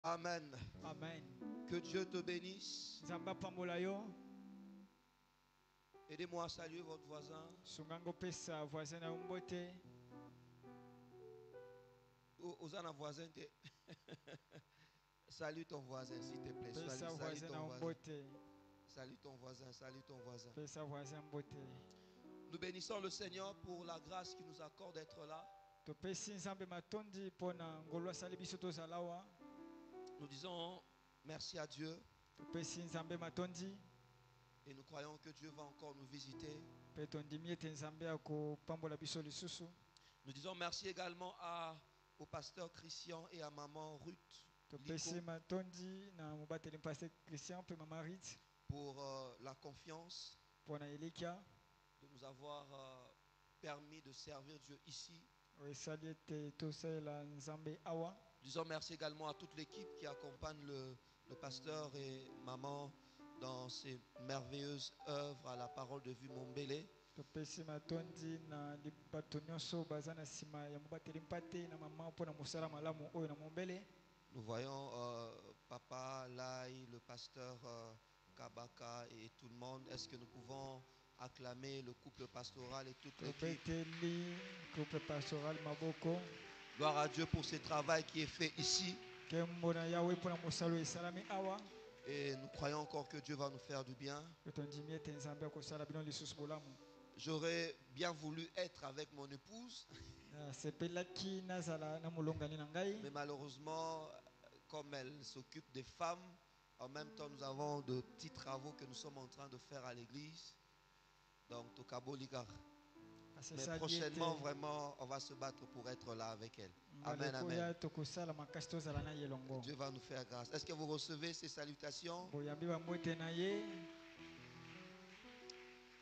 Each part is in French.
Amen. Amen. Que Dieu te bénisse. Nzamba pambola yo. Aidez-moi à saluer votre voisin. Sungango pesa voisin na mbote. Osana voisin. Salue ton voisin, s'il te plaît. Pesa Salue voisin ton na voisin. mbote. Salue ton voisin. Salue ton voisin. Pesa voisin mbote. Nous bénissons le Seigneur pour la grâce qu'il nous accorde d'être là. Topesi nzambe matondi pona ngolo asali biso tozalawa. Nous disons merci à Dieu. Topesi nzambe matondi. Et nous croyons que Dieu va encore nous visiter. Pe tondimi ete nzambe akopambola biso lisusu. Nous disons merci également au pasteur Christian et à maman Ruth Topesi matondi na mobateli pasteur Christian pe mama Ruth pour la confiance pona elikia de nous avoir permis de servir Dieu ici. esali ete tosalela nzambe awa. Disons merci également à toute l'équipe qui accompagne le pasteur et maman dans ces merveilleuses œuvres à la parole de vue Mombele. Topesi matondi na bato nyonso baza na nsima ya mobateli mpate na mama mpona mosala malamu oyo na mombele. Nous voyons Papa Lai, le pasteur Kabaka et tout le monde. Est-ce que nous pouvons acclamer le couple pastoral et toute l'équipe? Topeteli couple pastoral maboko. Gloire à Dieu pour ce travail qui est fait ici. Kembo na Yahweh mpona mosala oyo esalami awa. Et nous croyons encore que Dieu va nous faire du bien. Tondimi ete nzambe akosala bino lisusu bolamu. J'aurais bien voulu être avec mon épouse. Sepelaki nazala na molongani na ngai. Mais malheureusement, comme elle s'occupe des femmes, en même temps nous avons de petits travaux que nous sommes en train de faire à l'église. Donc, Tokabo Ligar. Mais prochainement, vraiment, on va se battre pour être là avec elle. Amen, amen. Dieu va nous faire grâce. Est-ce que vous recevez ces salutations?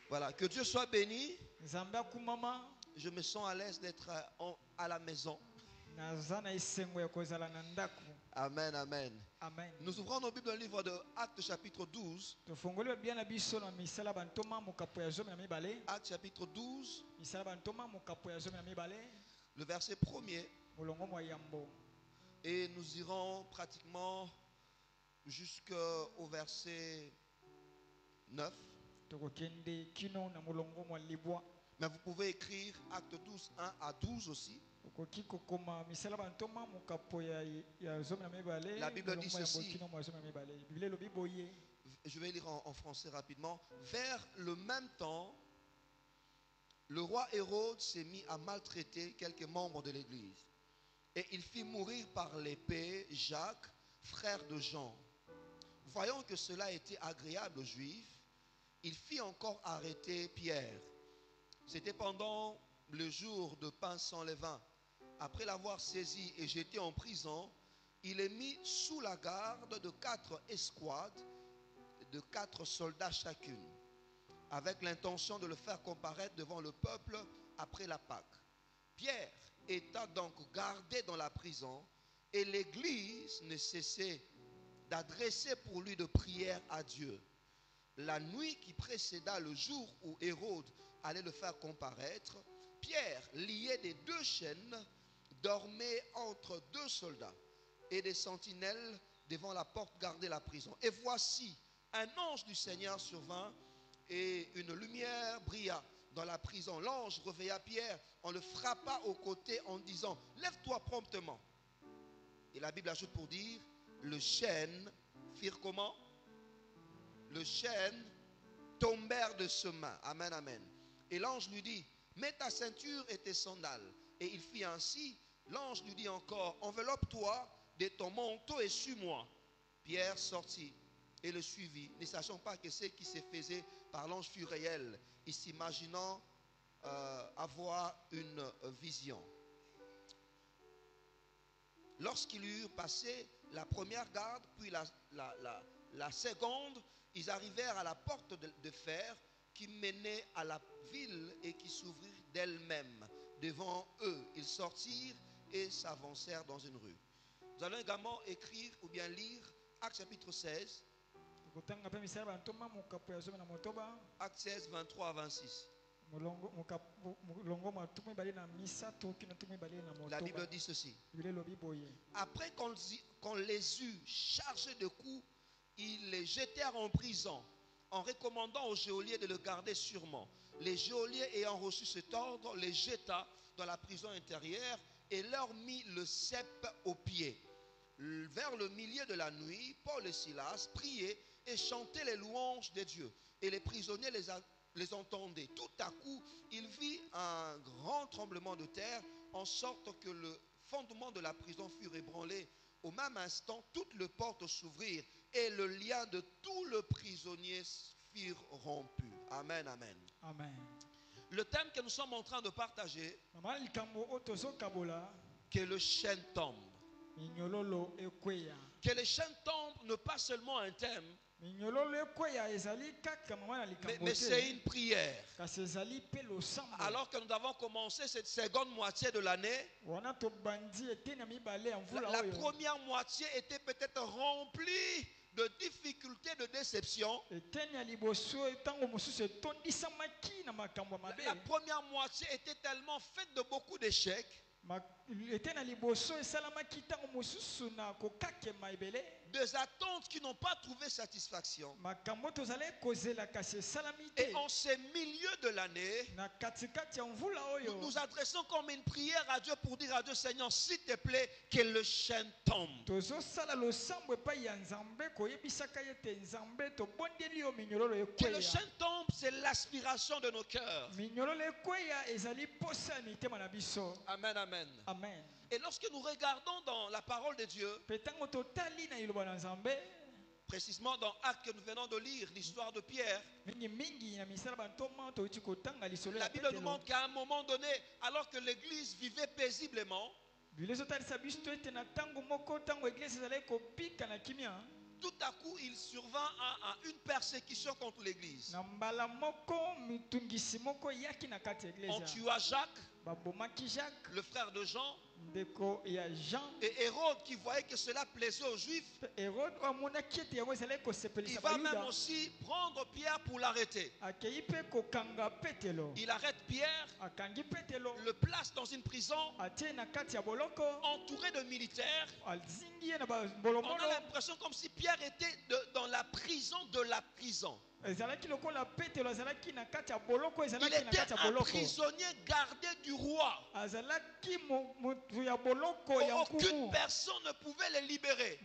Voilà, que Dieu soit béni. Je me sens à l'aise d'être à la maison. Amen, amen. Amen. Nous ouvrons nos Bibles dans le livre de Actes chapitre 12. Actes chapitre 12. Le verset 1er. Et nous irons pratiquement jusqu'au verset 9. Mais vous pouvez écrire Acte 12, 1 à 12 aussi. La Bible dit ceci. Je vais lire en français rapidement. Vers le même temps, le roi Hérode s'est mis à maltraiter quelques membres de l'Église. Et il fit mourir par l'épée Jacques, frère de Jean. Voyant que cela était agréable aux Juifs, il fit encore arrêter Pierre. C'était pendant le jour de pain sans levain. Après l'avoir saisi et jeté en prison, il est mis sous la garde de 4 escouades, de 4 soldats chacune, avec l'intention de le faire comparaître devant le peuple après la Pâque. Pierre étant donc gardé dans la prison, et l'Église ne cessait d'adresser pour lui de prières à Dieu. La nuit qui précéda le jour où Hérode allait le faire comparaître, Pierre, lié des 2 chaînes, dormait entre 2 soldats, et des sentinelles devant la porte gardaient la prison. Et voici, un ange du Seigneur survint, et une lumière brilla dans la prison. L'ange réveilla Pierre, on le frappa au côté en disant « Lève-toi promptement ». Et la Bible ajoute pour dire « Le chêne firent comment? Le chêne tombèrent de ses mains. » Amen, amen. Et l'ange lui dit « Mets ta ceinture et tes sandales. » Et il fit ainsi. L'ange lui dit encore « Enveloppe-toi de ton manteau et suis-moi. » Pierre sortit et le suivit, ne sachant pas que ce qui se faisait par l'ange fut réel, et s'imaginant avoir une vision. Lorsqu'ils eurent passé la première garde, puis la seconde, ils arrivèrent à la porte de fer qui menait à la ville et qui s'ouvrit d'elle-même. Devant eux, ils sortirent et s'avancèrent dans une rue. Nous allons également écrire ou bien lire Actes chapitre 16. Actes 16, 23 à 26. La Bible dit ceci. Après qu'on les eut chargés de coups, ils les jetèrent en prison, en recommandant aux geôliers de le garder sûrement. Les geôliers ayant reçu cet ordre, les jeta dans la prison intérieure et leur mit le cep aux pieds. Vers le milieu de la nuit, Paul et Silas priaient et chantaient les louanges de Dieu. Et les prisonniers les entendaient. Tout à coup, il vit un grand tremblement de terre, en sorte que le fondement de la prison fut ébranlé. Au même instant, toutes les portes s'ouvrirent et le lien de tout le prisonnier furent rompus. Amen, amen. Amen. Le thème que nous sommes en train de partager, que le chêne tombe. Que le chêne tombe n'est pas seulement un thème, mais c'est une prière. Alors que nous avons commencé cette seconde moitié de l'année, la première moitié était peut-être remplie de difficultés, de déceptions. La première moitié était tellement faite de beaucoup d'échecs, des attentes qui n'ont pas trouvé satisfaction. Et en ce milieu de l'année, nous nous adressons comme une prière à Dieu pour dire à Dieu, Seigneur, s'il te plaît, que le chêne tombe. Que le chêne tombe, c'est l'aspiration de nos cœurs. Amen, amen. Amen. Et lorsque nous regardons dans la parole de Dieu, précisément dans Actes que nous venons de lire, l'histoire de Pierre, la Bible nous montre qu'à un moment donné, alors que l'Église vivait paisiblement, tout à coup, il survint à une persécution contre l'Église. On tua Jacques, le frère de Jean, et Hérode, qui voyait que cela plaisait aux Juifs, il va même aussi prendre Pierre pour l'arrêter. Il arrête Pierre, le place dans une prison, entouré de militaires. On a l'impression comme si Pierre était dans la prison de la prison. Il était un prisonnier gardé du roi. Aucune personne ne pouvait le libérer.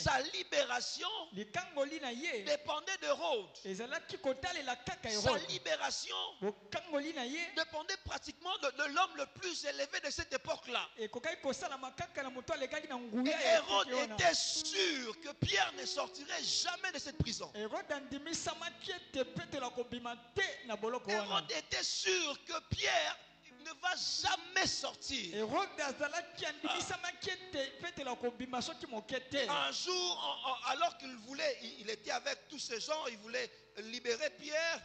Sa libération dépendait d'Hérode. Sa libération dépendait pratiquement de l'homme le plus élevé de cette époque-là. Et Hérode était sûr que Pierre ne sortirait jamais de cette prison. Hérode était sûr que Pierre ne va jamais sortir. Un jour, alors il était avec tous ces gens, il voulait libérer Pierre.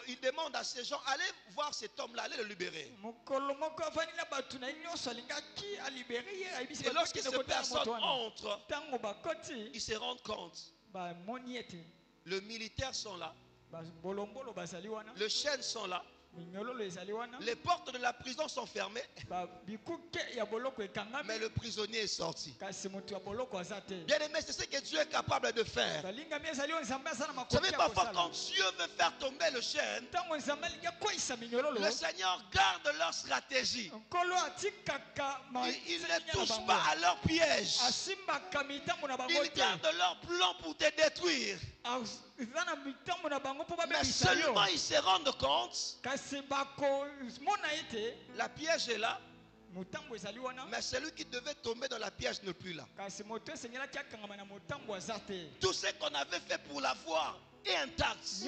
Il demande à ces gens, allez voir cet homme-là, allez le libérer. Et lorsque ces personnes entrent, ils se rendent compte. Les militaires sont là. Les chaînes sont là. Les portes de la prison sont fermées. Mais le prisonnier est sorti. Bien aimé, c'est ce que Dieu est capable de faire. Vous savez, parfois quand Dieu veut faire tomber le chêne, le Seigneur garde leur stratégie. Il ne touche pas à leur piège. Il garde leur plan pour te détruire. Mais seulement ils se rendent compte, la piège est là, mais celui qui devait tomber dans la piège n'est plus là. Tout ce qu'on avait fait pour l'avoir est intact.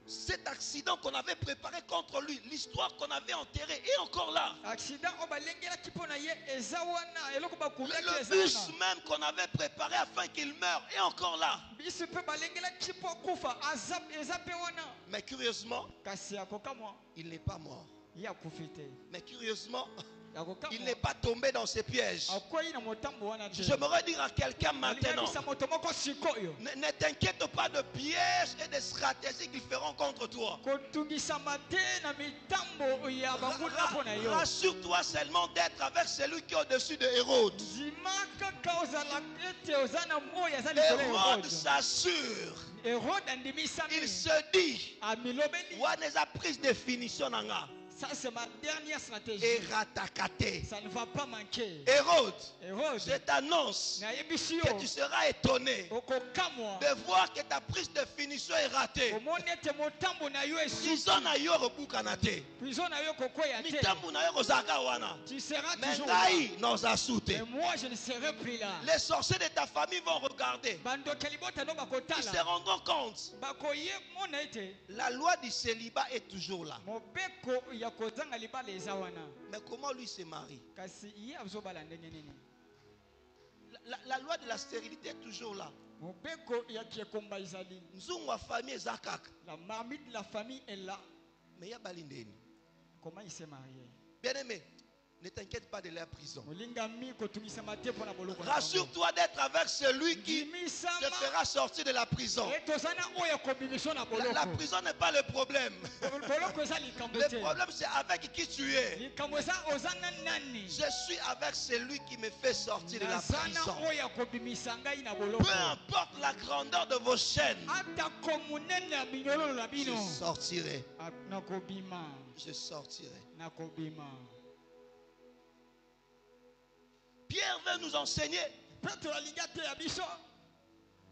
Cet accident qu'on avait préparé contre lui, l'histoire qu'on avait enterrée est encore là. Le bus même qu'on avait préparé afin qu'il meure est encore là. Mais curieusement, il n'est pas mort. Mais curieusement, Il n'est pas tombé dans ses pièges. J'aimerais dire à quelqu'un maintenant, ne t'inquiète pas de pièges et de stratégies qu'ils feront contre toi. Rassure-toi seulement d'être avec celui qui est au-dessus de Hérode. Hérode s'assure. Il se dit, Waneza prise définition nanga. Ça, c'est ma dernière stratégie. Ça ne va pas manquer. Hérode, je t'annonce que tu seras étonné de voir que ta prise de finition est ratée. Tu seras Mais toujours là. Mais moi, je ne serai plus là. les sorciers de ta famille vont regarder. Ils se rendront compte. La loi du célibat est toujours là. Mais comment lui se marie? La loi de la stérilité est toujours là. Nzungwa famille Zakak. La marmite de la famille est là. Mais il y a Balindeni. Comment il s'est marié? Bien aimé, ne t'inquiète pas de la prison. Rassure-toi d'être avec celui qui te fera sortir de la prison. La prison n'est pas le problème. Le problème, c'est avec qui tu es. Je suis avec celui qui me fait sortir de la prison. Peu importe la grandeur de vos chaînes, je sortirai. Je sortirai. Pierre veut nous enseigner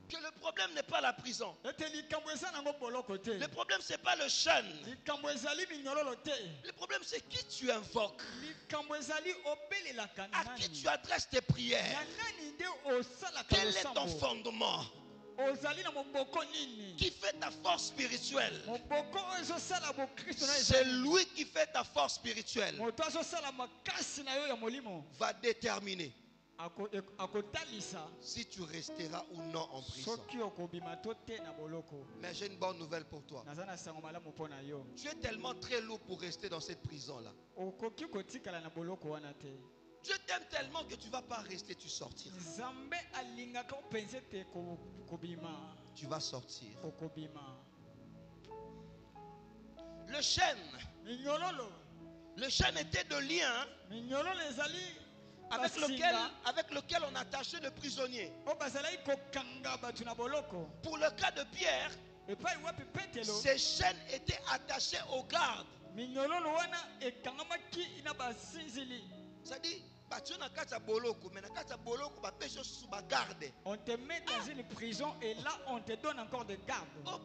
que le problème n'est pas la prison. Le problème, ce n'est pas le chêne. Le problème, c'est qui tu invoques. À qui tu adresses tes prières. Quel est ton fondement? Qui fait ta force spirituelle? C'est lui qui fait ta force spirituelle. Va déterminer si tu resteras ou non en prison. Mais j'ai une bonne nouvelle pour toi. Tu es tellement très lourd pour rester dans cette prison-là. Dieu t'aime tellement que tu ne vas pas rester, tu sortiras. Tu vas sortir. Le chêne était de lien avec lequel on attachait le prisonnier. Pour le cas de Pierre, ces chaînes étaient attachées aux gardes. C'est-à-dire, on te met dans une prison et là on te donne encore des gardes. Un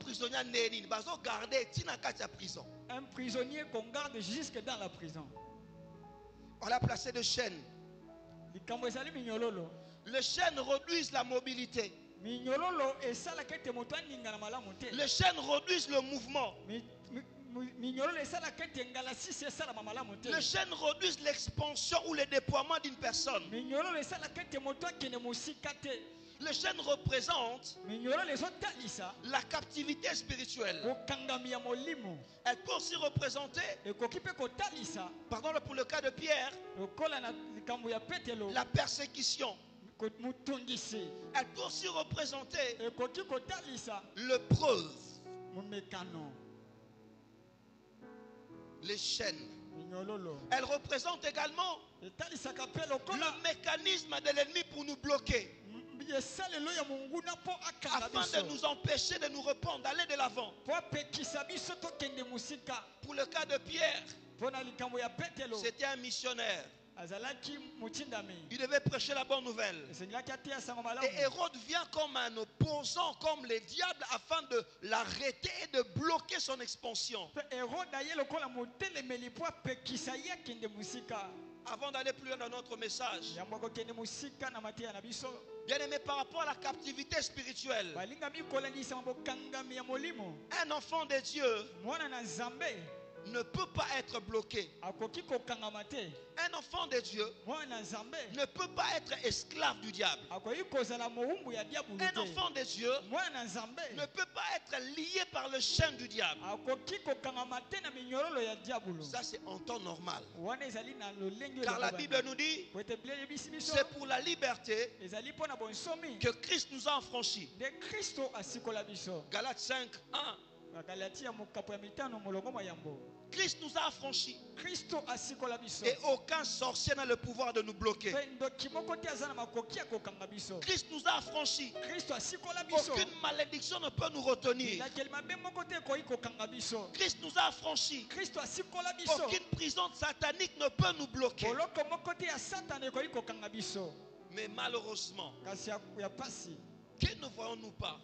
prisonnier qu'on garde jusque dans la prison. On l'a placé de chaîne. Le chêne réduit la mobilité. Le chêne réduit le mouvement. Le chêne réduit l'expansion ou le déploiement d'une personne. Le chêne représente la captivité spirituelle. Elle peut aussi représenter, pardon, pour le cas de Pierre, la persécution. Elle peut aussi représenter l'épreuve. Les chaînes. Elle représente également le mécanisme de l'ennemi pour nous bloquer, afin de nous empêcher de nous répondre, d'aller de l'avant. Pour le cas de Pierre, c'était un missionnaire. Il devait prêcher la bonne nouvelle. Et Hérode vient comme un opposant, comme le diable, afin de l'arrêter et de bloquer son expansion. Avant d'aller plus loin dans notre message, bien aimé, par rapport à la captivité spirituelle, un enfant de Dieu ne peut pas être bloqué. akoki kokangama te. Un enfant de Dieu Mwana nzambe ne peut pas être esclave du diable. akoki kozala mowumbu ya diabulu Un te. enfant de Dieu Mwana nzambe ne peut pas être lié par le chaîne du diable. akoki kokangama te na minyorolo ya diabulu. Ça, c'est en temps normal. Wana ezali na lolenge Car la Bible nous dit, po ete Biblia yebisi biso c'est pour la liberté ezali mpo na bonsomi que Christ nous a affranchis. de Kristo asikola biso. Galates 5, 1. Bagalatia mokapo ya mitano molongo mayambo. Christ nous a affranchis. Kristo asikola biso. Et aucun sorcier n'a le pouvoir de nous bloquer. Pe ndoki moko te aza na makoki ya kokanga biso. Christ nous a affranchis. Kristo asikola biso. Aucune malédiction ne peut nous retenir. Bilakeli mabe moko te ekoki kokanga biso. Christ nous a affranchis. Kristo asikola biso. Aucune prison satanique ne peut nous bloquer. Boloko moko te ya satana ekoki kokanga biso. Mais malheureusement, Kasi ya pasi. que ne voyons-nous pas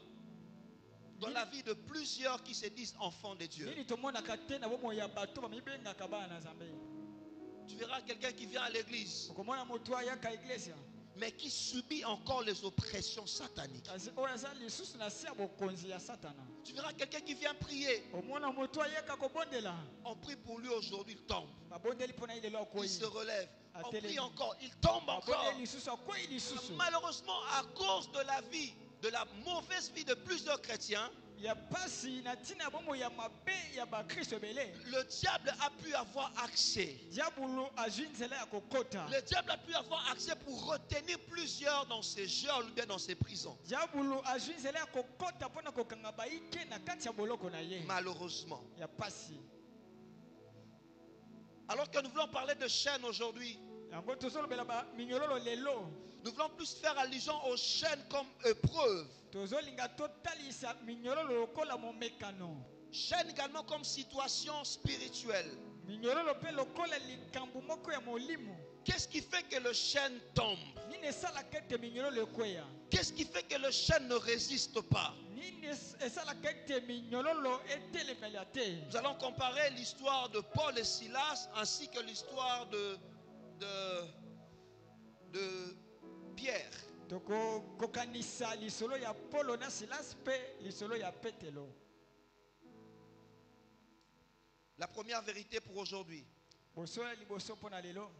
dans la vie de plusieurs qui se disent enfants de Dieu? Nini tomonaka te na bomo ya bato bamibengaka bana na Nzambe. Tu verras quelqu'un qui vient à l'église, Okomona moto ayaka iglesia. mais qui subit encore les oppressions sataniques. Kasi oyo aza lisusu na se ya bokonzi ya satana. Tu verras quelqu'un qui vient prier. Omona moto ayaka kobondela. On prie pour lui aujourd'hui, il tombe. Babondeli mpona ye lelo Il akoyi. se relève. On Atelemi. prie encore, il tombe encore. Babondeli lisusu akoyi lisusu. Malheureusement, à cause de la vie, de la mauvaise vie de plusieurs chrétiens, Ya pasi na tina bomo ya mabe ya bakristo ebele. le diable a pu avoir accès. Diabulu azwi nzela ya kokota. Le diable a pu avoir accès pour retenir plusieurs dans ses geôles ou bien dans ses prisons. Diabulu azwi nzela ya kokota mpona kokanga baike na kati ya boloko na ye. Malheureusement. Ya pasi. Alors que nous voulons parler de chaînes aujourd'hui, Yango tozolobela ba minyololo lelo. nous voulons plus faire allusion aux chaînes comme épreuve. Tozolinga totalisa minyololo lokola momekano. Chaîne également comme situation spirituelle. Minyololo pe lokola likambu moko ya molimo. Qu'est-ce qui fait que le chêne tombe? Nini esalaka ete minyololo ekweya? Qu'est-ce qui fait que le chêne ne résiste pas? Nini esalaka ete minyololo etelemela te? Nous allons comparer l'histoire de Paul et Silas ainsi que l'histoire de Pierre. Toko kokanisa lisolo ya Paulo na Silas pe lisolo ya Petelo. La première vérité pour aujourd'hui. Boso ya liboso mpona lelo.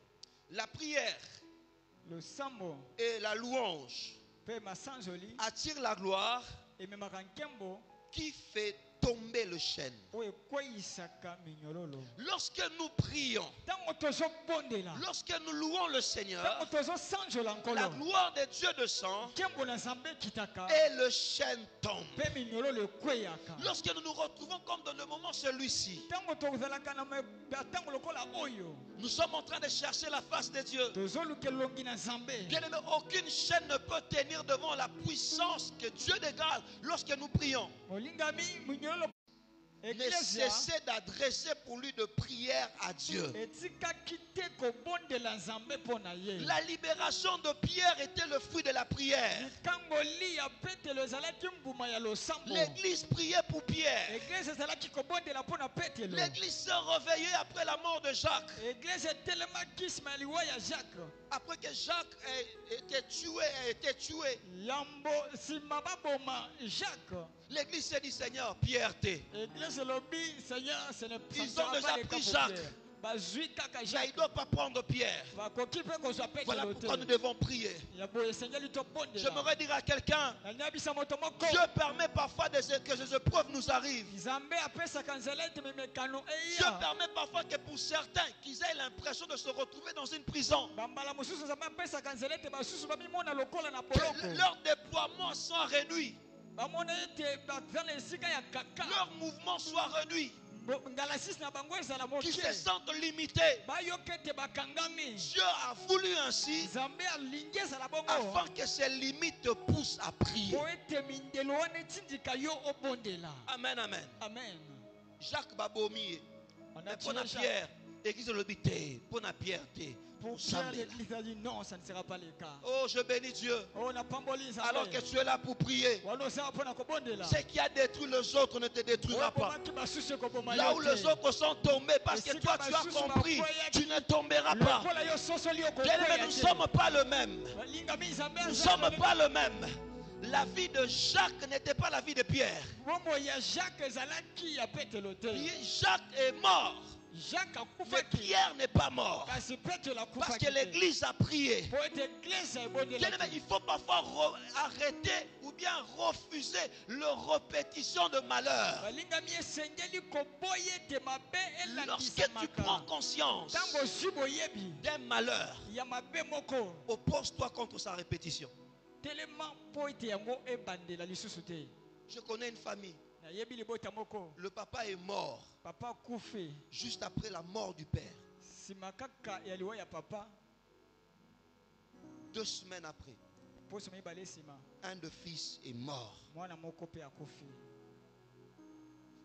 La prière Le sambo et la louange pe masanjoli attirent la gloire ememaka nkembo qui fait tomber le chêne. oyo ekweyisaka minyololo. Lorsque nous prions, Ntango tozobondela, lorsque nous louons le Seigneur, ntango tozosanjola la nkolo, gloire de Dieu descend nkembo na Nzambe ekitaka et le chêne tombe. pe minyololo ekweyaka. Lorsque nous nous retrouvons comme dans le moment celui-ci, Ntango tozalaka na ntango lokola oyo nous sommes en train de chercher la face de Dieu. tozoluka elongi na Nzambe. Bien-aimé, aucune chaîne ne peut tenir devant la puissance que Dieu dégage lorsque nous prions. Molingami minyololo Ne Ecclesia cessez d'adresser pour lui de prières à Dieu. etikaki te kobondela Nzambe mpona ye. La libération de Pierre était le fruit de la prière. Likangoli ya Petelo ezalaki mbuma ya losambo. L'église priait pour Pierre. Eglise ezalaki kobondela mpona Petelo. L'église s'est réveillée après la mort de Jacques. Eglise etelemaki nsima ya liwa ya Jacques. Après que Jacques a été tué, Lambo nsima baboma Jacques. l'église s'est dit, Seigneur, Pierre t'es. Église lobi Seigneur, ce n'est Ils ça ont ne sera déjà pas pris le cas Jacques. pour Pierre. Bazui kaka Mais il ne Jacques. doit pas prendre Pierre. Bakoki pe kozwa Voilà Petelo pourquoi nous te. devons prier. Ya boye Seigneur litobondela. J'aimerais dire à quelqu'un, Nanyabisa moto moko. Dieu permet parfois que ces épreuves nous arrivent. Nzambe apesaka nzela ete memekano Dieu eya. permet parfois que pour certains, qu'ils aient l'impression de se retrouver dans une prison, Bambala mosusu Nzambe apesaka nzela ete basusu bamimona lokola na que boloko. leurs déploiements soient réduits, Bamona ete baza na esika ya kaka. leurs mouvements soient réduits, Ngalasisi na bango ezala qu'ils se moke. sentent limités. Bayoka ete bakangami. Dieu a voulu ainsi Nzambe alingi ezala bongo. afin que ces limites te poussent à prier. Po ete mindelo wana etindika yo obondela. Amen, amen. Amen. Jacques Babomi, On a pour tiré Pierre, église de l'obité, pour Pierre, Pour Pierre, l'Église a dit non, ça ne sera pas le cas. oh, je bénis Dieu. Oh, na pamboli Nzambe. Alors que tu es là pour prier, Wano za pona kobondela. ce qui a détruit les autres ne te détruira pas. Obomaki basusu ekoboma Là yo où te. les autres sont tombés parce que toi tu as compris, tu ne tomberas pas. Lokola yo soso li Bien okokwea aimé, nous ne te. sommes pas le même. Balingami Nzambe Nous ne aza sommes lolenge. pas le même. la vie de Jacques n'était pas la vie de Pierre. Momo ya Jacques ezalaki ya Petelo te. Jacques est mort. Jacques Mais akufaki. Pierre n'est pas mort. Kasi Petelo Parce akufaki. que l'église a prié. Po ete église ebondelaki. Bien-aimé, il faut parfois arrêter ou bien refuser la répétition de malheur. Balingami esengeli koboya ete mabe Lorsque elandisamaka. tu prends conscience Tango ozwi boyebi d'un malheur, ya mabe moko. oppose-toi contre sa répétition. Telema po ete yango ebandela lisusu te. Je connais une famille. Nayebi libota moko. Le papa est mort Papa kufi. juste après la mort du père. Sima kaka ya liwa ya papa. 2 semaines après, Poso mibale sima. un de fils est mort. Mwana moko pe akufi.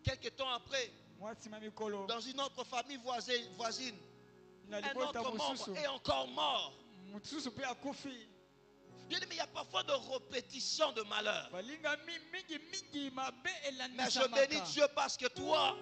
Quelque temps après, Mwatima mikolo. dans une autre famille voisine, Na un libota autre membre mususu. est encore mort. Mususu pe akufi. Bien aimé, il y a parfois de répétitions de malheur. Balingami mingi mabe Mais je elandisamaka. bénis Dieu parce que toi,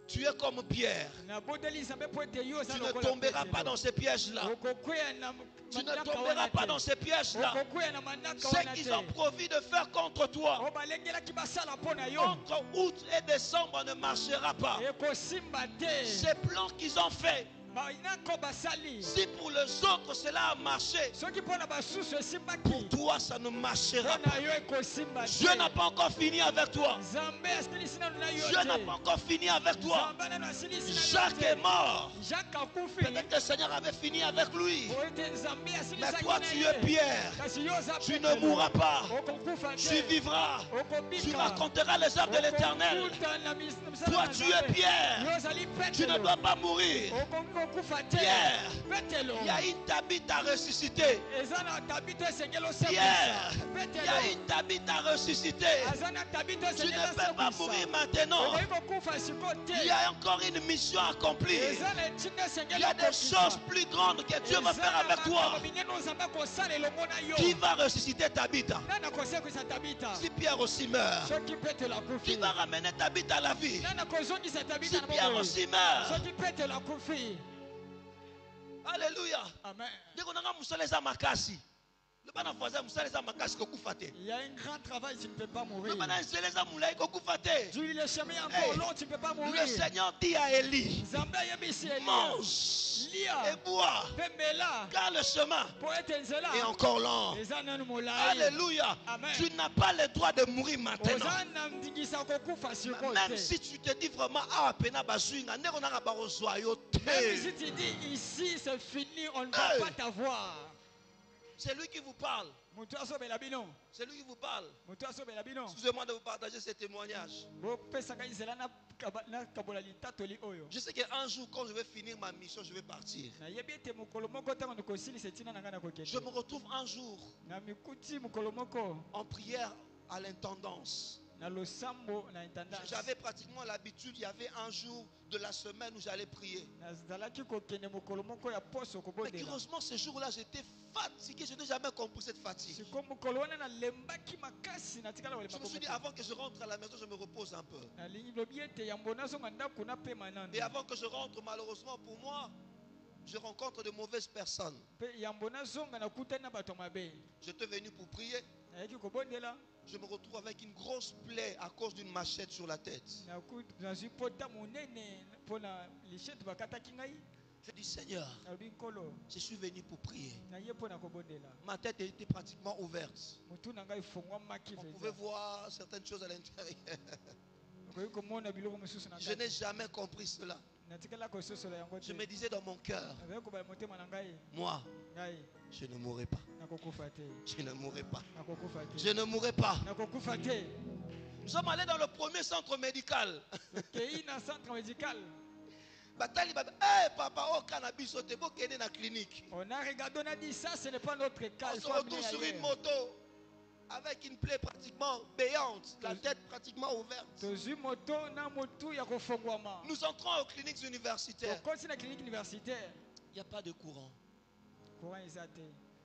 tu es comme Pierre. Na bodeli zambe po ete yo Tu za ne lokola tomberas Petelo. pas dans ces pièges-là. Okokwea na Tu ne mandaka tomberas wana pas te. dans ces pièges-là. Okokwea na mandaka Ce wana qu'ils te. ont promis de faire contre toi, Obalengelaki basala mpo na yo. entre août et décembre, ne marchera pas. Ekosimba te. Ces plans qu'ils ont faits, Bainako basali. si pour les autres cela a marché, Soki mpo na basusu esimbaki. toi ça ne marchera Mpo pas. na yo ekosimba te. Dieu n'a pas encore fini avec toi. Nzambe asilisi nanu na yo Dieu n'a te. pas encore fini avec toi. Nzambe nanu asilisi nanu Jacques te. est mort. Jacques akufi. Peut-être que le Seigneur avait fini avec lui. Po ete Nzambe Mais asilisaki toi na tu ye. es Pierre. Kasi yo oza Tu ne Petelo. mourras pas. Okokufa Tu te. vivras. Okobika. Tu raconteras les œuvres de l'Éternel. Okokuta na misala Toi na tu Nzambe. es Pierre. Yo ozali Tu ne Petelo. dois pas mourir. Okokufa te. Pierre. Petelo. Il y a une Tabithe à ressusciter. Eza na tabito esengeli Pierre, osepisa. il y a Petelo. une Tabithe à ressusciter. Aza na tabito Tu esengeli ne peux pas mourir osepisa. maintenant. Okoki kokufa siko Il y te. a encore une mission à accomplir. Eza na etinda Il esengeli y a des okokisa. choses plus grandes que Dieu va faire avec toi. minene ozamba kosala elongo na yo. Qui va ressusciter Tabitha? Nani akosekwisa tabita. Si Pierre aussi meurt, Soki Petelo qui akufi. va ramener Tabitha à la vie? Nani akozongisa tabita Si na Pierre bomoi. aussi meurt, Soki Petelo akufi. alléluia. Amen. Dès qu'on a musala eza makasi. Le bana voisin musala eza makasi kokufa te. Il y a un grand travail, tu ne peux pas mourir. Le bana nzela eza mulai kokufa te. Tu le chemin encore long, tu ne peux pas mourir. Le Seigneur dit à Élie, Nzambe yebisi Elia. mange Lia. et bois, Pembela. car le chemin Po ete nzela. est encore long. Eza nanu molai. Alléluia. Amen. Tu n'as pas le droit de mourir maintenant. Oza na ndingisa kokufa siko Même te. si tu te dis vraiment, ah, pena bazwinga, ndeko nanga barozwa yo Même si te. tu dis ici c'est fini, on ne va Hey. pas t'avoir. C'est lui qui vous parle. Mutu asobela bino. C'est lui qui vous parle. Mutu asobela bino. Excusez-moi de vous partager ces témoignages. Bopesaka nzela na kabola litatoli oyo. Je sais qu'un jour, quand je vais finir ma mission, je vais partir. Nayebi ete mokolo moko ntango nakosilisa etina na ngai Je nakokende. me retrouve un jour Na mikuti mokolo moko en prière à l'intendance. na losambo na intendance. J'avais pratiquement l'habitude, il y avait un jour de la semaine où j'allais prier. Nazalaki kokende mokolo moko ya poso Mais kobondela. curieusement, ce jour-là, j'étais fatigué. Je n'ai jamais compris cette fatigue. Siko mokolo wana nalembaki makasi natikala Je me suis dit, kolema. avant que je rentre à la maison, je me repose un peu. Nalingi lobi ete yambo nazonga ndako napema nanu. Et avant que je rentre, malheureusement pour moi, je rencontre de mauvaises personnes. Pe yambo nazonga nakutani na bato mabe. J'étais venu pour prier. Nayaki kobondela. Je me retrouve avec une grosse plaie à cause d'une machette sur la tête. Nazwi pota monene mpona lichette bakataki ngai. Je dis, Seigneur, Nalobi nkolo je suis venu pour prier. naye mpona kobondela. Ma tête était pratiquement ouverte. Mutu na ngai efongwamaki On pouvait penza. voir certaines choses à l'intérieur. Okoki komona biloko mosusu na Je ngai. n'ai jamais compris cela. Natikala kososola yango Je te. me disais dans mon cœur, Nazali kobala motema na ngai. moi, Ngai je ne mourrai pas. nakokufa te. Je ne mourrai pas. Nakokufa Je te. ne mourrai pas. Nakokufa te. Nous sommes allés dans le premier centre médical. Kei na centre médical. Batali babi, hey papa, oh cannabis, te bokende na clinique. On a regardé, on a dit ça, ce n'est pas notre cas. On Il se faut amener retrouve sur une ailleurs. moto avec une plaie pratiquement béante, la tête pratiquement ouverte. Tozwi moto na motu ya kofongwama. Nous entrons aux cliniques universitaires. Tokosi na clinique universitaire. Il n'y a pas de courant. Courant eza te.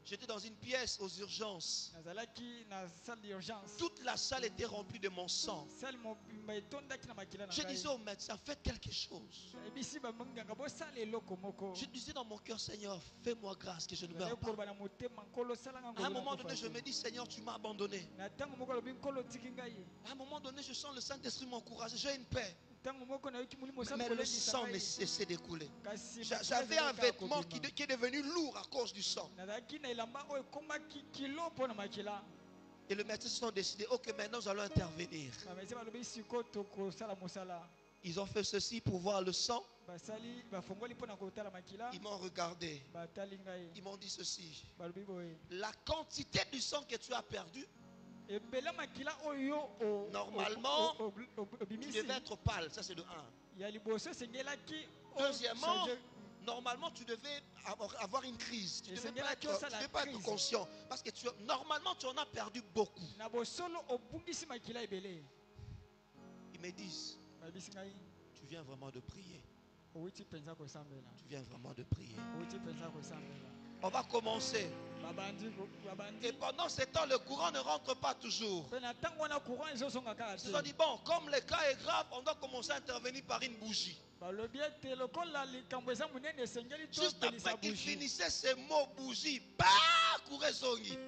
J'étais dans une pièce aux urgences. nazalaki na salle d'urgence. Toute la salle était remplie de mon sang. Salle mobimba etondaki na makila na Je ngai. disais au médecin, faites quelque chose. ebisi bamonganga bosala eloko moko. Je disais dans mon cœur, Seigneur, fais-moi grâce que je ne Nazalaki meurs pas. koloba na motema nkolo salanga À un ngolu moment nakufa donné, je te. me dis, Seigneur, tu m'as abandonné. na ntango moko alobi nkolo otiki ngai. À un moment donné, je sens le Saint-Esprit m'encourager. J'ai une paix. ntango moko nayoki molimo osala Mais le kolendisa sang ne ngai. cessait d'écouler. Kasi J'avais un vêtement qui est devenu lourd à cause du sang. nazalaki na elamba oyo ekomaki kilo mpo na makila. Et le médecin se sont décidés, ok, maintenant nous allons intervenir. bamesi balobi siko tokosala mosala. Ils ont fait ceci pour voir le sang. basali bafongoli mpo na kotala makila. Ils m'ont regardé. batali ngai Ils m'ont dit ceci. balobi boye La quantité du sang que tu as perdu, ebele makila oyo normalement, tu obimisi devais être pâle. Ça, c'est de 1. ya liboso esengelaki Deuxièmement, normalement, tu devais avoir une crise. Tu ne devais pas être conscient. Parce que normalement, tu en as perdu beaucoup. na bosolo obungisi makila ebele. Ils me disent, babisi ngai tu viens vraiment de prier. owuti mpenza kosambela. Tu viens vraiment de prier. owuti mpenza kosambela. On va commencer. babandi Et pendant ce temps, le courant ne rentre pas toujours. mpe na ntango wana courant ezosonga kaka Ils se sont te. dit, bon, comme le cas est grave, on doit commencer à intervenir par une bougie. balobi ete lokola likambo eza monene esengeli Juste topelisa après qu'il bougie. finissait ces mots bougie, bah, courait zongi.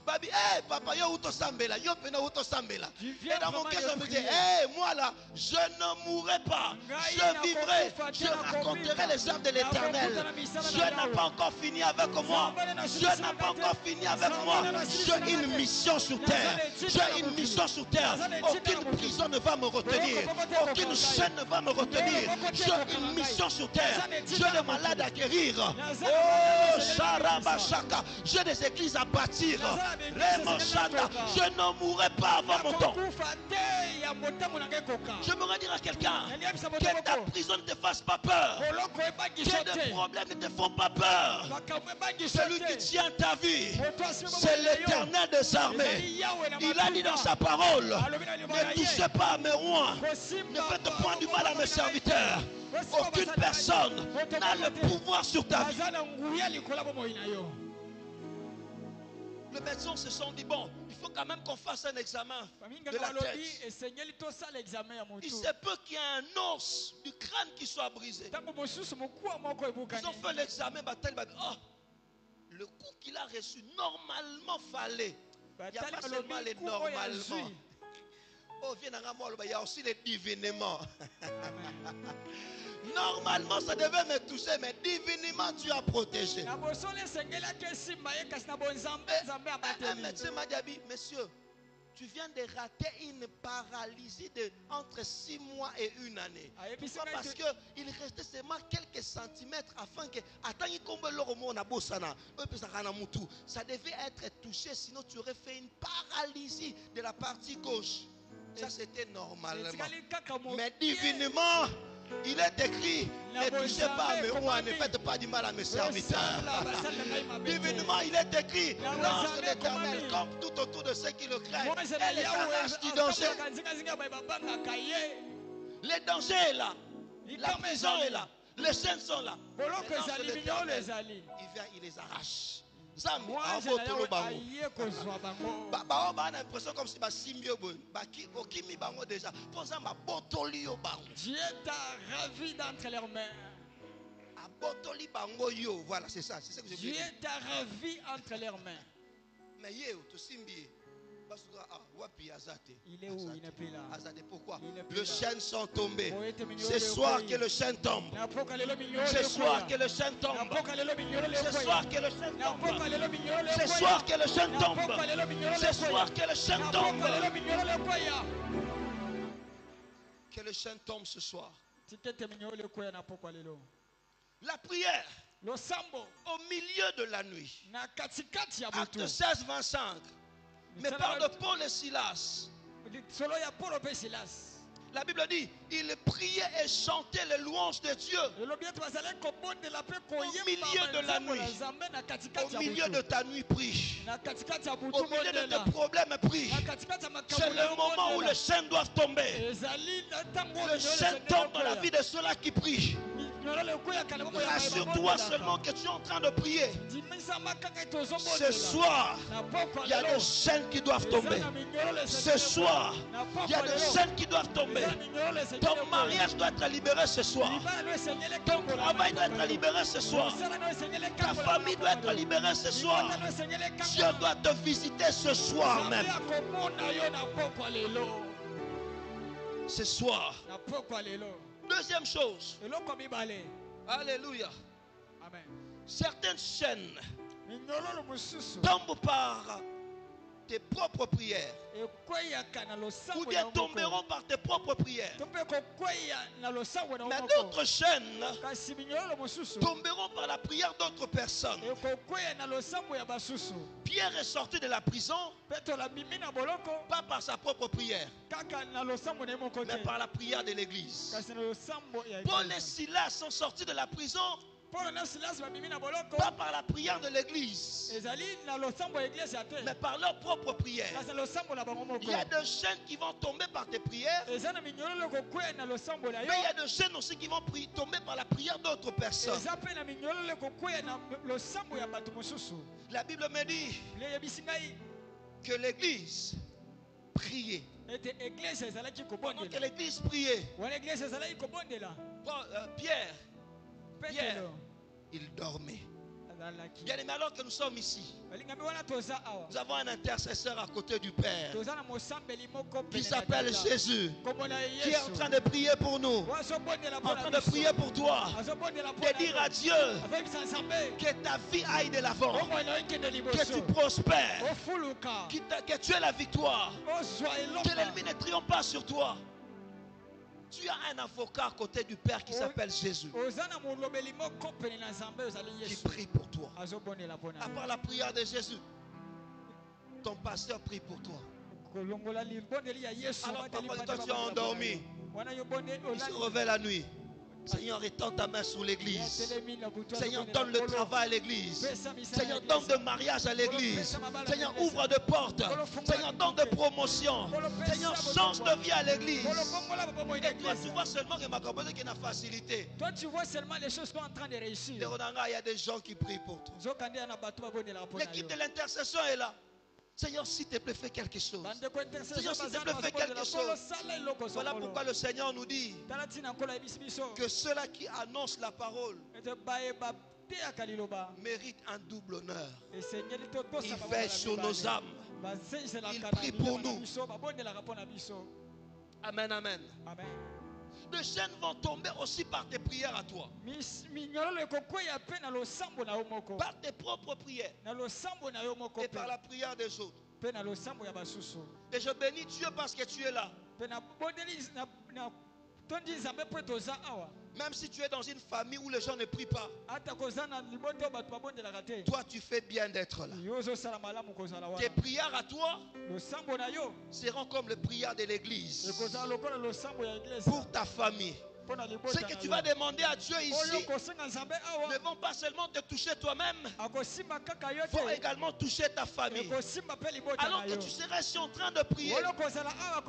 Babi, hey, papa, yo uto sambela, yo pena uto sambela. Tu viens Et dans mon vraiment cœur, de je me dis, prier. hey, moi là, je ne mourrai pas. Je vivrai, je raconterai les œuvres de l'Éternel. Dieu n'a pas encore fini avec moi. Dieu n'a pas encore fini avec moi. J'ai une mission sur terre. J'ai une mission sur terre. Aucune prison ne va me retenir. Aucune chaîne ne va me retenir. J'ai une mission sur terre. J'ai des malades à guérir. Oh, Sharabashaka. J'ai des églises à bâtir. Raymond Chanda, je ne mourrai pas avant mon temps. J'aimerais dire à quelqu'un que ta prison ne te fasse pas peur. Que des problèmes ne te font pas peur. Celui qui tient ta vie, c'est l'Éternel des armées. Il a dit dans sa parole, ne touchez pas à mes rois, ne faites point du mal à mes serviteurs. Aucune personne n'a le pouvoir sur ta vie. Les médecins se sont dit, bon, il faut quand même qu'on fasse un examen de la tête. Il se peut qu'il y ait un os du crâne qui soit brisé. Ils ont fait l'examen, oh, le coup qu'il a reçu, normalement fallait. Il n'y a pas seulement les normalement. Oh, viens à moi, il y a aussi les divinement. Normalement, ça devait me toucher, mais divinement, tu as protégé. Un médecin m'a dit, monsieur, tu viens de rater une paralysie de entre 6 mois et 1 année. Pourquoi? Parce qu'il restait seulement quelques centimètres afin que, ça devait être touché, sinon tu aurais fait une paralysie de la partie gauche. Ça, c'était normalement. Mais divinement, il est écrit, ne touchez pas à mes rois, ne faites pas du mal à mes serviteurs. Divinement, il est écrit, l'ange de l'Éternel comme tout autour de ceux qui le craignent. Et les arrache du danger. Le danger est là. La prison est là. Les chaînes sont là. Mais l'ange de l'Éternel, il vient, il les arrache. Zambi, a l'impression comme si déjà. Dieu t'a ravi d'entre leurs mains. Voilà, c'est ça, c'est ça que je veux dire. Dieu t'a ravi entre leurs mains. Mais il est où? Il n'est plus là. Pourquoi? Les Les chaînes sont tombées. C'est ce soir que le chêne tombe. C'est ce soir que le chêne tombe. C'est ce soir que le chêne tombe. C'est ce soir que le chêne tombe. C'est ce soir que le chêne tombe. Que le chêne tombe ce soir. La prière au milieu de la nuit. Acte 16, 25. Mais par de Paul et Silas. La Bible dit, il priait et chantait les louanges de Dieu au milieu de la nuit. Au milieu de ta nuit, prie. Au milieu de tes problèmes, prie. C'est le moment où les chaînes doivent tomber. Le chaîne tombe dans la vie de ceux-là qui prient. Rassure-toi seulement que tu es en train de prier. Ce soir, il y a des chaînes qui doivent tomber. Ce soir, il y a des chaînes qui doivent tomber. Ton mariage doit être libéré ce soir. Ton travail doit être libéré ce soir. Ta famille doit être libérée ce soir. Dieu doit te visiter ce soir même. Ce soir. Deuxième chose. Alléluia. Certaines chaînes tombent par tes propres prières. Ou bien tomberont par tes propres prières. Mais d'autres chaînes tomberont par la prière d'autres personnes. Pierre est sorti de la prison, pas par sa propre prière, mais par la prière de l'église. Paul et Silas sont sortis de la prison, pas par la prière de l'église, mais par leur propre prière. Il y a des chaînes qui vont tomber par tes prières, mais il y a des chaînes aussi qui vont tomber par la prière d'autres personnes. La Bible me dit que l'église priait. Pendant que l'église priait, Pierre, il dormait. Bien aimé, alors que nous sommes ici, nous avons un intercesseur à côté du Père qui s'appelle Jésus, qui est en train de prier pour nous, en train de prier pour toi, de dire à Dieu que ta vie aille de l'avant, que tu prospères, que tu aies la victoire, que l'ennemi ne triomphe pas sur toi. Tu as un avocat à côté du Père qui s'appelle Jésus, qui prie pour toi. À part la prière de Jésus, ton pasteur prie pour toi. Alors parfois toi tu es endormi, il se réveille la nuit. Seigneur, étends ta main sur l'église. Seigneur, donne le travail à l'église. Seigneur, donne de mariage à l'église. Seigneur, ouvre de portes. Seigneur, donne de promotion. Seigneur, change de vie à l'église. Et toi, tu vois seulement que ma campagne est une facilité. Toi, tu vois seulement les choses qui sont en train de réussir. Il y a des gens qui prient pour toi. L'équipe de l'intercession est là. Seigneur, s'il te plaît, fais quelque chose. Seigneur, s'il te plaît, fais quelque chose. Voilà pourquoi le Seigneur nous dit que ceux-là qui annoncent la parole méritent un double honneur. Il veille sur nos âmes. Il prie pour nous. Amen, amen. Les chaînes vont tomber aussi par tes prières à toi. Par tes propres prières. Et par la prière des autres. Et je bénis Dieu parce que tu es là. Même si tu es dans une famille où les gens ne prient pas, toi tu fais bien d'être là. Tes prières à toi seront comme les prières de l'église pour ta famille. Ce que tu vas demander à Dieu ici ne vont pas seulement te toucher toi-même, vont également toucher ta famille. Alors que tu serais en train de prier,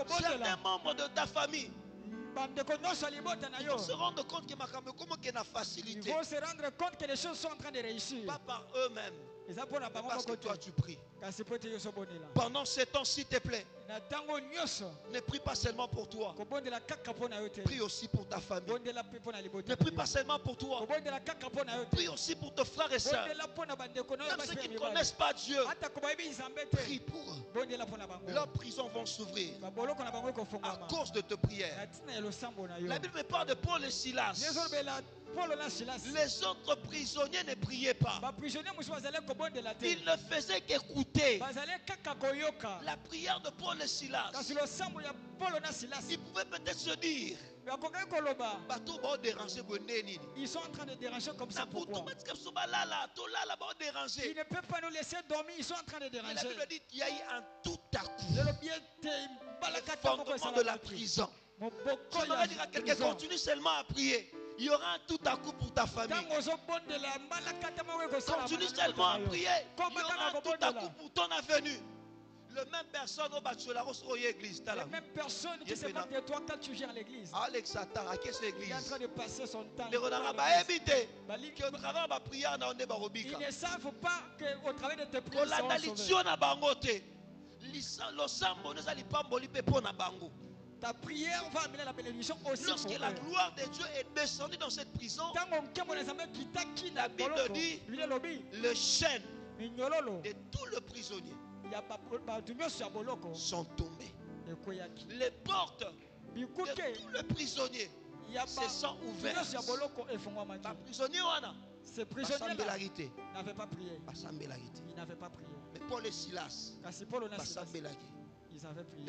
certains membres de ta famille ils vont se rendre compte que ma campagne est facilité. Ils vont se rendre compte que les choses sont en train de réussir. Pas par eux-mêmes, parce que toi tu pries. Pendant ce temps, s'il te plaît, ne prie pas seulement pour toi. Prie aussi pour ta famille. Ne prie pas seulement pour toi. Prie aussi pour tes frères et sœurs. Même ceux qui ne connaissent pas Dieu, prie pour eux. Leurs prisons vont s'ouvrir à cause de tes prières. La Bible me parle de Paul et Silas. Les autres prisonniers ne priaient pas. Ils ne faisaient qu'écouter la prière de Paul et Silas. Ils pouvaient peut-être se dire, ils sont en train de déranger comme ça. Pourquoi? Ils ne peuvent pas nous laisser dormir. Ils sont en train de déranger. La Bible dit qu'il y a eu un tout à coup. Le fondement de la prison. J'aimerais dire à quelqu'un, continue seulement à prier. Il y aura un tout à coup pour ta famille. Continue seulement à prier. Il y aura un tout à coup pour ton avenue. Le même personne au bachelor au église. La même personne qui se moque de toi quand tu viens à l'église. Alex Satan, à quelle église? Il est en train de passer son temps. Les renards va éviter que au travers de ma prière na onde barobika. Ils ne savent pas qu'au travers de tes prières, Kolanda litio na bango te. Losambo neza lipamboli pe po na bango. Ta prière va amener la bénédiction aussi. Lorsque la gloire de Dieu est descendue dans cette prison, la Bible dit le chêne de tous les prisonniers sont tombés. Les portes de tous les prisonniers se sont ouvertes. Ces prisonniers n'avaient pas prié. Ils n'avaient pas prié. Mais Paul et Silas, ils avaient prié.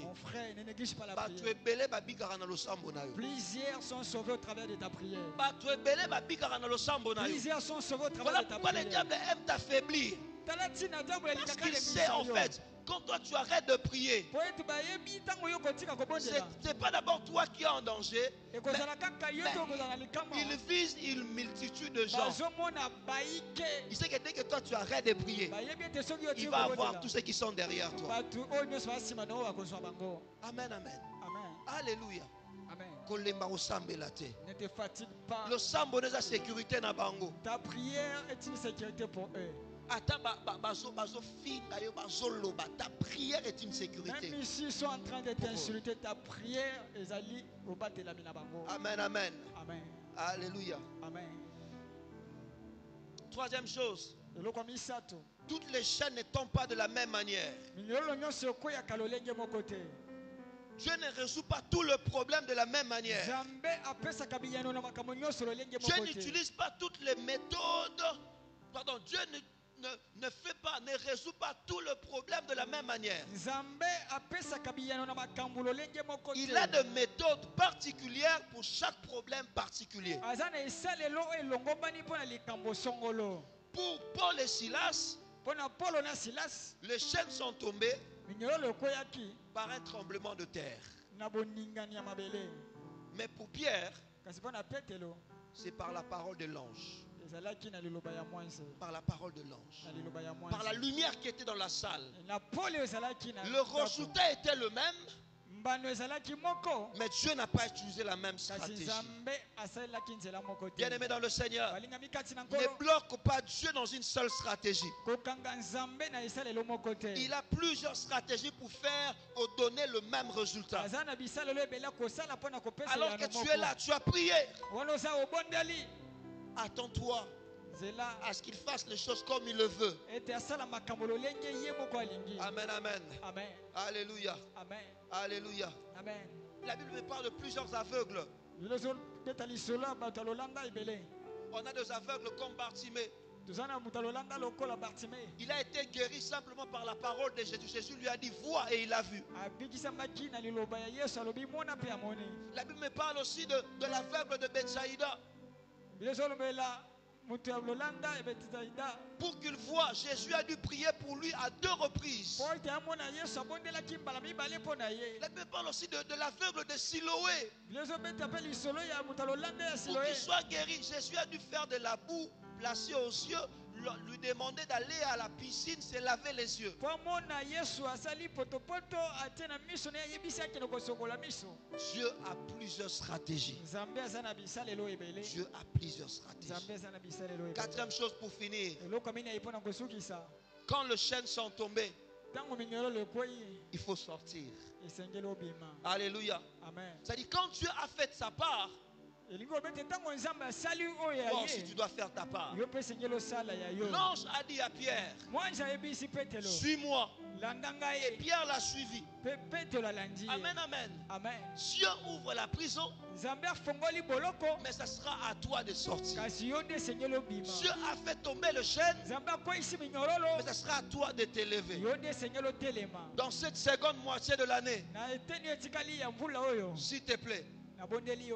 Mon frère, ne néglige pas la prière. Plusieurs sont sauvés au travers de ta prière. Plusieurs sont sauvés au travers de ta prière. Pourquoi le diable aime t'affaiblir? Parce qu'il sait en fait, quand toi tu arrêtes de prier, ce n'est pas d'abord toi qui es en danger, mais il vise une multitude de gens. Il sait que dès que toi tu arrêtes de prier, il va avoir tous ceux qui sont derrière toi. Amen, amen. Alléluia. Ne te fatigue pas. Ta prière est une sécurité pour eux. Ta prière est une sécurité. Même ici, ils sont en train de t'insulter. Ta prière est allée au bas de la minabango. Amen, amen. Amen. Alléluia. Amen. Troisième chose. Toutes les chaînes ne tombent pas de la même manière. Dieu ne résout pas tout le problème de la même manière. Dieu n'utilise pas toutes les méthodes. Pardon, Dieu ne résout pas tout le problème de la même manière. Il a des méthodes particulières pour chaque problème particulier. Pour Paul et Silas, les chaînes sont tombées par un tremblement de terre. Mais pour Pierre, c'est par la parole de l'ange. Par la parole de l'ange. Par la lumière qui était dans la salle. Le résultat était le même. Mais Dieu n'a pas utilisé la même stratégie. Bien-aimé dans le Seigneur, ne bloque pas Dieu dans une seule stratégie. Il a plusieurs stratégies pour faire ou donner le même résultat. Alors que tu es là, tu as prié. Attends-toi à ce qu'il fasse les choses comme il le veut. Amen, amen. Amen. Alléluia. Amen. Alléluia. Amen. La Bible me parle de plusieurs aveugles. On a des aveugles comme Bartimée. Il a été guéri simplement par la parole de Jésus. Jésus lui a dit vois et il a vu. La Bible me parle aussi de l'aveugle de Bethsaïda. Pour qu'il voie, Jésus a dû prier pour lui à 2 reprises. La Bible parle aussi de l'aveugle de Siloé. Pour qu'il soit guéri, Jésus a dû faire de la boue placée aux yeux, lui demander d'aller à la piscine, se laver les yeux. Dieu a plusieurs stratégies. Dieu a plusieurs stratégies. Quatrième chose pour finir. Quand les chaînes sont tombées, il faut sortir. Alléluia. C'est-à-dire quand Dieu a fait sa part, si tu dois faire ta part. L'ange a dit à Pierre, suis-moi. Et Pierre l'a suivi. Amen, amen. Dieu ouvre la prison, mais ce sera à toi de sortir. Dieu a fait tomber le chêne, mais ce sera à toi de t'élever. Dans cette seconde moitié de l'année, s'il te plaît,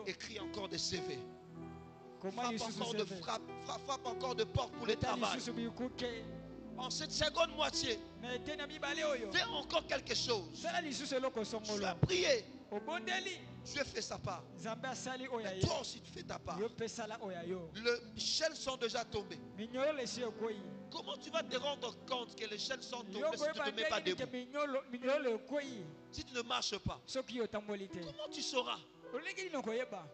écris encore des CV. Frappe encore de portes pour le travail. En cette seconde moitié, fais encore quelque chose. Tu as prié. Dieu fait sa part. nzambe asali oyo Mais ye toi aussi tu fais ta part. yo mpe sala oyo ya yo Les chaînes sont déjà tombées. minyolo esi ekweyi Comment tu vas te rendre compte que les chaînes sont yo tombées si tu ne koyeba te mets pas ndenge nini ke debout? minyolo ekweyi Si tu ne marches pas, soki yo otamboli te comment tu sauras? olingi nini okoyeba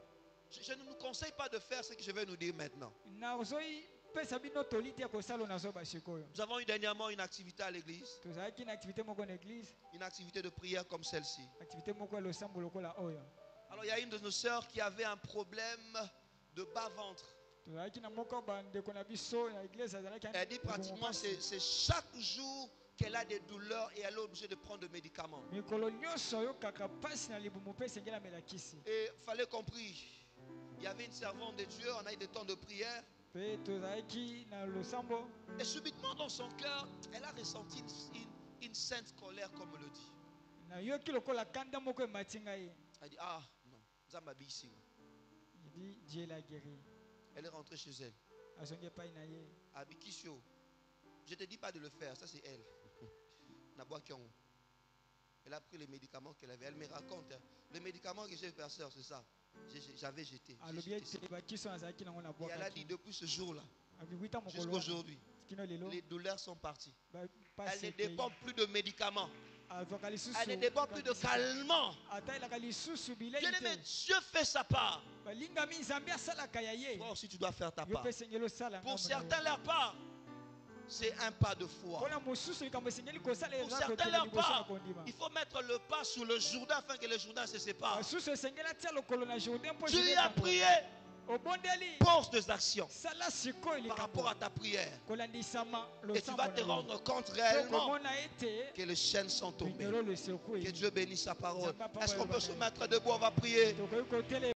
Je ne nous conseille pas de faire ce que je vais nous dire maintenant. nazopesa bino toli te ya kosala oyo nazoba sikoyo Nous avons eu dernièrement une activité à l'église, tozalaki na activité moko na église une activité de prière comme celle-ci. activité moko ya losambo lokola oyo Alors il y a une de nos sœurs qui avait un problème de bas-ventre. tozalaki na moko bandeko na biso na église azalaki Elle dit pratiquement c'est chaque jour qu'elle a des douleurs et elle est obligée de prendre des médicaments. mikolo nyonso oyokaka mpasi na libumu mpe esengeli amela kisi Et il fallait compris, il y avait une servante de Dieu, on a eu des temps de prière. mpe tozalaki na losambo Et subitement dans son cœur, elle a ressenti une sainte colère, comme on le dit. nayoki lokola kanda moko emati ngai Elle dit, ah non, Nzamba bisi. idi dieu l'a guéri Elle est rentrée chez elle. azongi epai na ye Abikisio, je ne te dis pas de le faire, ça c'est elle. Naboakion. Elle a pris les médicaments qu'elle avait. Elle me raconte, hein, les médicaments que j'ai fait, c'est ça. J'avais jeté. alobi ete bakiso nazalaki nango na Et elle a dit, bwakaki depuis ce jour-là, abibwita mokolo jusqu'à wana aujourd'hui, kino lelo les douleurs sont parties. pasi Elle ne dépend plus de médicaments. azwaka lisusu Elle ne dépend plus de calmants. atalelaka lisusu bilei Bien aimé, te Dieu fait sa part. balingami nzambe asalaka ya ye Toi aussi, tu dois faire ta yo part. mpe esengeli osala Pour certains, leur part, c'est un pas de foi. mpona mosusu likambo esengeli kosala Pour eza certains, kokela leur liboso na part, kondima il faut mettre le pas sur le Jourdain afin que le Jourdain se sépare. mosusu esengeli atia lokolo na jourdain mpo Tu Jourdain as ekangama. prié, obondeli pose des actions sala sikoyo par rapport likambo à ta prière. kolandisama Et tu vas te losambo rendre compte réellement komona ete que les chaînes sont tombées. minyololo esi Que ekweyi Dieu bénisse sa parole. Est-ce qu'on peut se mettre debout? On va prier. tokoki kotele